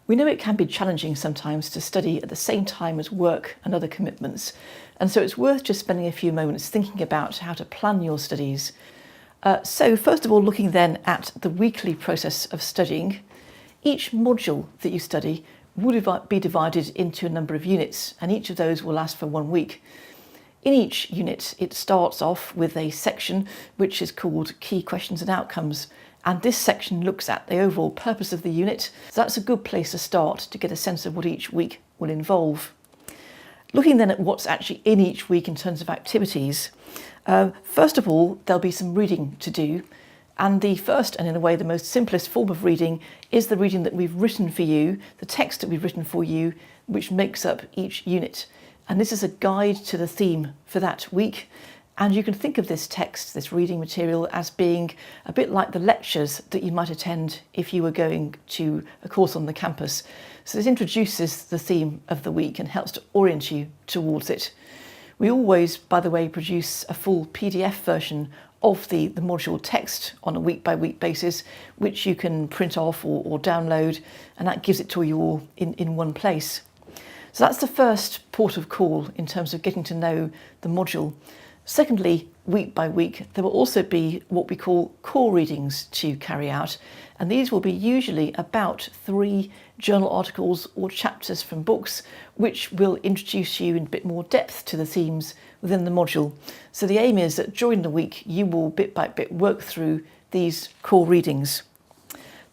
We know it can be challenging sometimes to study at the same time as work and other commitments, and so it's worth just spending a few moments thinking about how to plan your studies. So first of all, looking then at the weekly process of studying, each module that you study will be divided into a number of units, and each of those will last for 1 week. In each unit, it starts off with a section which is called Key Questions and Outcomes, and this section looks at the overall purpose of the unit, so that's a good place to start to get a sense of what each week will involve. Looking then at what's actually in each week in terms of activities, first of all, there'll be some reading to do, and the first and in a way the most simplest form of reading is the reading that we've written for you, the text that we've written for you, which makes up each unit. And this is a guide to the theme for that week. And you can think of this text, this reading material, as being a bit like the lectures that you might attend if you were going to a course on the campus. So this introduces the theme of the week and helps to orient you towards it. We always, by the way, produce a full PDF version of the module text on a week-by-week basis, which you can print off or download, and that gives it to you all in one place. So that's the first port of call in terms of getting to know the module. Secondly, week by week, there will also be what we call core readings to carry out, and these will be usually about 3 journal articles or chapters from books, which will introduce you in a bit more depth to the themes within the module. So the aim is that during the week, you will bit by bit work through these core readings.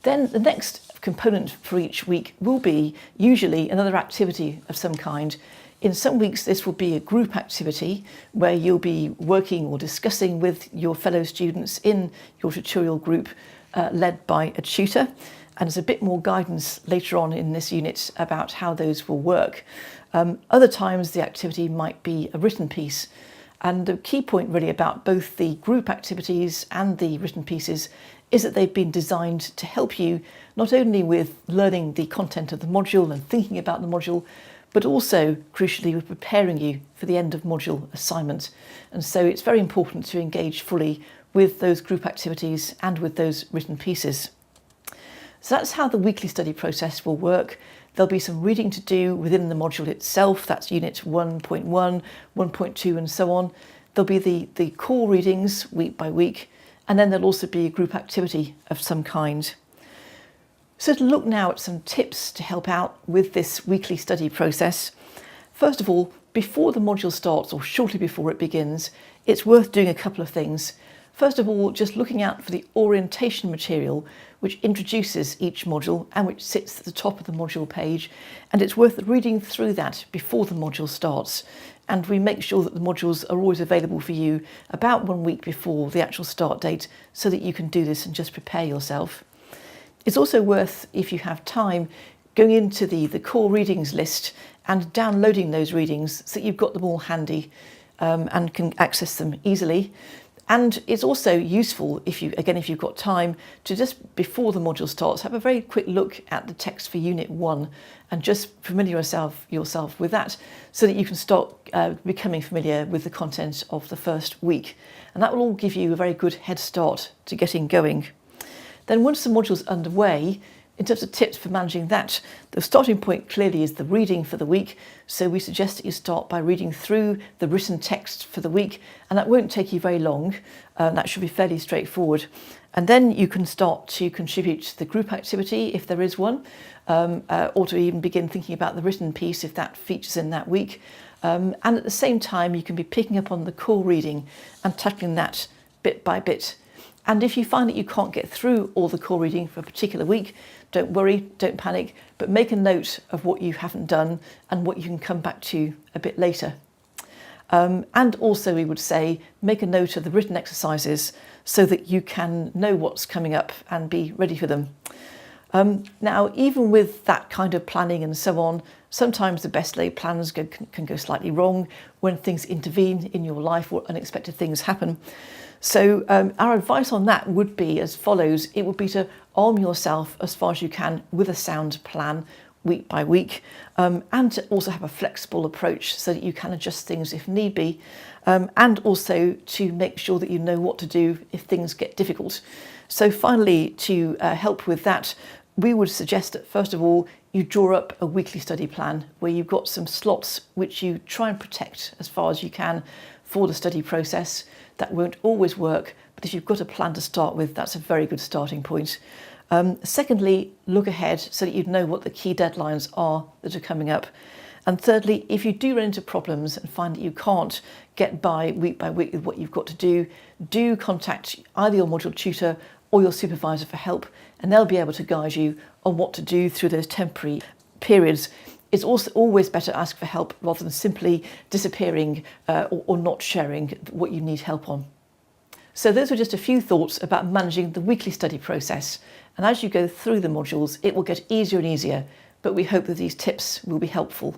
Then the next component for each week will be usually another activity of some kind. In some weeks, this will be a group activity where you'll be working or discussing with your fellow students in your tutorial group led by a tutor. And there's a bit more guidance later on in this unit about how those will work. Other times the activity might be a written piece. And the key point really about both the group activities and the written pieces is that they've been designed to help you not only with learning the content of the module and thinking about the module, but also, crucially, with preparing you for the end of module assignment. And so it's very important to engage fully with those group activities and with those written pieces. So that's how the weekly study process will work. There'll be some reading to do within the module itself. That's unit 1.1, 1.2 and so on. There'll be the core readings week by week, and then there'll also be a group activity of some kind. So to look now at some tips to help out with this weekly study process. First of all, before the module starts or shortly before it begins, it's worth doing a couple of things. First of all, just looking out for the orientation material which introduces each module and which sits at the top of the module page, and it's worth reading through that before the module starts. And we make sure that the modules are always available for you about 1 week before the actual start date so that you can do this and just prepare yourself. It's also worth, if you have time, going into the core readings list and downloading those readings so that you've got them all handy and can access them easily. And it's also useful, if you've got time, to just before the module starts, have a very quick look at the text for Unit 1 and just familiarise yourself with that so that you can start becoming familiar with the content of the first week. And that will all give you a very good head start to getting going. Then once the module's underway, in terms of tips for managing that, the starting point clearly is the reading for the week. So we suggest that you start by reading through the written text for the week, and that won't take you very long. That should be fairly straightforward. And then you can start to contribute to the group activity if there is one, or to even begin thinking about the written piece if that features in that week. And at the same time, you can be picking up on the core reading and tackling that bit by bit. And if you find that you can't get through all the core reading for a particular week, don't worry, don't panic, but make a note of what you haven't done and what you can come back to a bit later. And also we would say, make a note of the written exercises so that you can know what's coming up and be ready for them. Now, even with that kind of planning and so on, sometimes the best laid plans can go slightly wrong when things intervene in your life or unexpected things happen. So our advice on that would be as follows. It would be to arm yourself as far as you can with a sound plan week by week, and to also have a flexible approach so that you can adjust things if need be, and also to make sure that you know what to do if things get difficult. So finally, to help with that, we would suggest that first of all you draw up a weekly study plan where you've got some slots which you try and protect as far as you can for the study process. That won't always work, but if you've got a plan to start with, that's a very good starting point. Secondly, look ahead so that you know what the key deadlines are that are coming up. And thirdly, if you do run into problems and find that you can't get by week with what you've got to do contact either your module tutor or your supervisor for help, and they'll be able to guide you on what to do through those temporary periods. It's also always better to ask for help rather than simply disappearing or not sharing what you need help on. So those were just a few thoughts about managing the weekly study process. And as you go through the modules, it will get easier and easier, but we hope that these tips will be helpful.